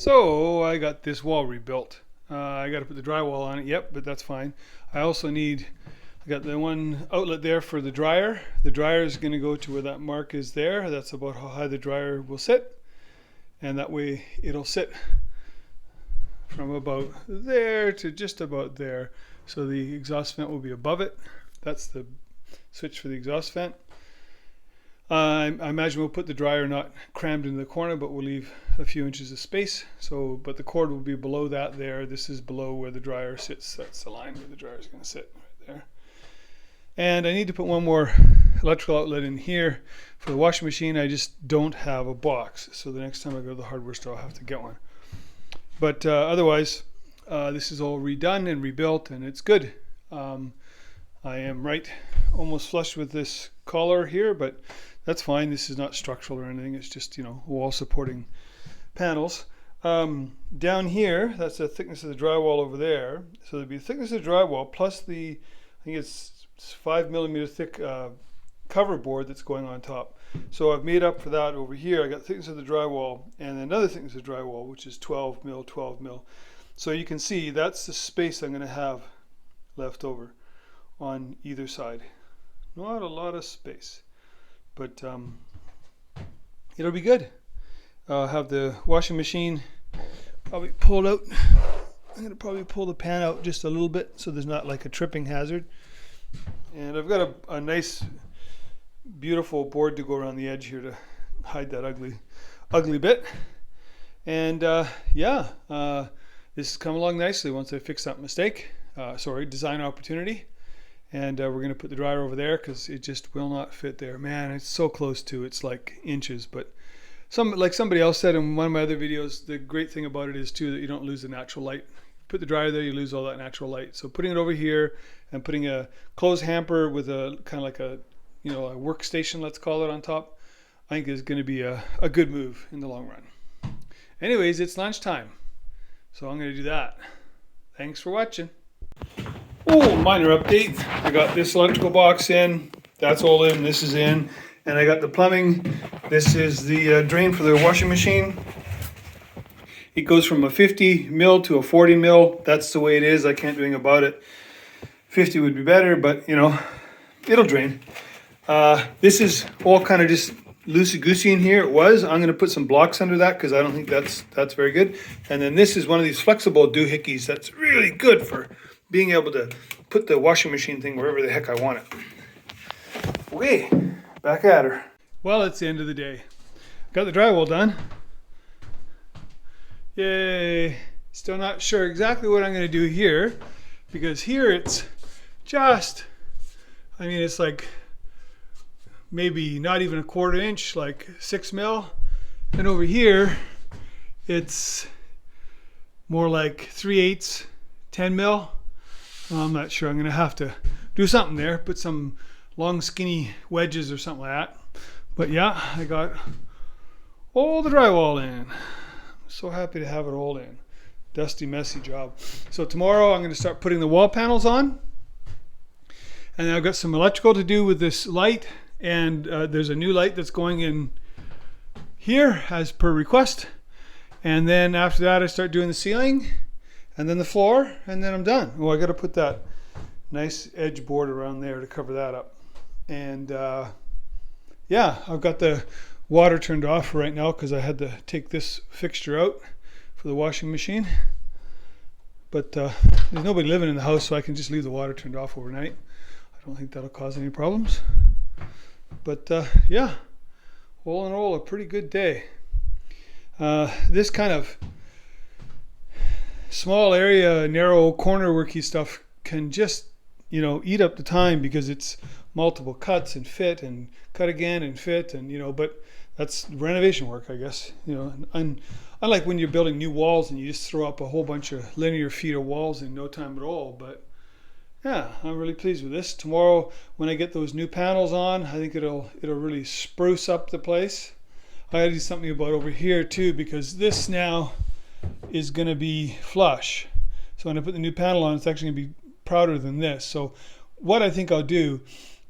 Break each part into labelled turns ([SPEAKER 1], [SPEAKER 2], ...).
[SPEAKER 1] So I got this wall rebuilt. I got to put the drywall on it, yep, but that's fine. I also need, I got the one outlet there for the dryer. The dryer is going to go to where that mark is there. That's about how high the dryer will sit. And that way it'll sit from about there to just about there. So the exhaust vent will be above it. That's the switch for the exhaust vent. I imagine we'll put the dryer not crammed into the corner, but we'll leave a few inches of space. So, but the cord will be below that there. This is below where the dryer sits. That's the line where the dryer is going to sit right there. And I need to put one more electrical outlet in here for the washing machine. I just don't have a box. So the next time I go to the hardware store, I'll have to get one. But otherwise, this is all redone and rebuilt, and it's good. I am right almost flush with this collar here, but that's fine. This is not structural or anything. It's just, wall supporting panels. Down here, that's the thickness of the drywall over there. So there'd be the thickness of the drywall plus the, I think it's 5mm thick cover board that's going on top. So I've made up for that over here. I got thickness of the drywall and another thickness of drywall, which is 12mm, 12mm. So you can see that's the space I'm going to have left over on either side. Not a lot of space, but it'll be good. I'll have the washing machine probably pulled out. I'm going to probably pull the pan out just a little bit so there's not like a tripping hazard. And I've got a nice beautiful board to go around the edge here to hide that ugly bit. And this has come along nicely once I fix that mistake. Design opportunity. And we're going to put the dryer over there because it just will not fit there. Man, it's so close to, it's like inches. But like somebody else said in one of my other videos, the great thing about it is too that you don't lose the natural light. Put the dryer there, you lose all that natural light. So putting it over here and putting a clothes hamper with a kind of like a workstation, let's call it, on top, I think is going to be a good move in the long run. Anyways, it's lunchtime, so I'm going to do that. Thanks for watching. Oh, minor update. I got this electrical box in. That's all in. This is in. And I got the plumbing. This is the drain for the washing machine. It goes from a 50mm to a 40mm. That's the way it is. I can't do anything about it. 50 would be better, but it'll drain. This is all kind of just loosey-goosey in here. It was. I'm going to put some blocks under that because I don't think that's very good. And then this is one of these flexible doohickeys that's really good for being able to put the washing machine thing wherever the heck I want it. Okay, back at her. Well, it's the end of the day. Got the drywall done. Yay. Still not sure exactly what I'm going to do here, because here it's just, it's like maybe not even a 1/4 inch, like 6mm. And over here, it's more like 3/8, 10mm. I'm not sure. I'm going to have to do something there. Put some long skinny wedges or something like that. But yeah, I got all the drywall in. So happy to have it all in. Dusty, messy job. So tomorrow I'm going to start putting the wall panels on. And then I've got some electrical to do with this light. And there's a new light that's going in here as per request. And then after that I start doing the ceiling. And then the floor, and then I'm done. Oh, I got to put that nice edge board around there to cover that up. And I've got the water turned off right now because I had to take this fixture out for the washing machine. But there's nobody living in the house, so I can just leave the water turned off overnight. I don't think that'll cause any problems. But all in all, a pretty good day. This kind of small area, narrow corner worky stuff can just, eat up the time because it's multiple cuts and fit and cut again and fit and, but that's renovation work, I guess, and unlike when you're building new walls and you just throw up a whole bunch of linear feet of walls in no time at all. But yeah, I'm really pleased with this. Tomorrow, when I get those new panels on, I think it'll really spruce up the place. I gotta do something about over here too, because this now is going to be flush. So when I put the new panel on, it's actually going to be prouder than this. So what I think I'll do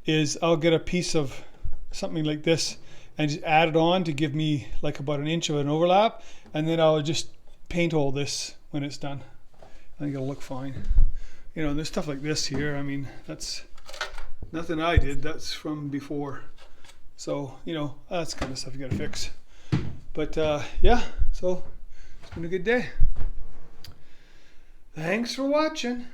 [SPEAKER 1] is I'll get a piece of something like this and just add it on to give me like about 1 inch of an overlap, and then I'll just paint all this when it's done. I think it'll look fine. You know, there's stuff like this here. I mean, that's nothing I did. That's from before. So, you know, that's the kind of stuff you got to fix. But yeah, so it's been a good day. Thanks for watching.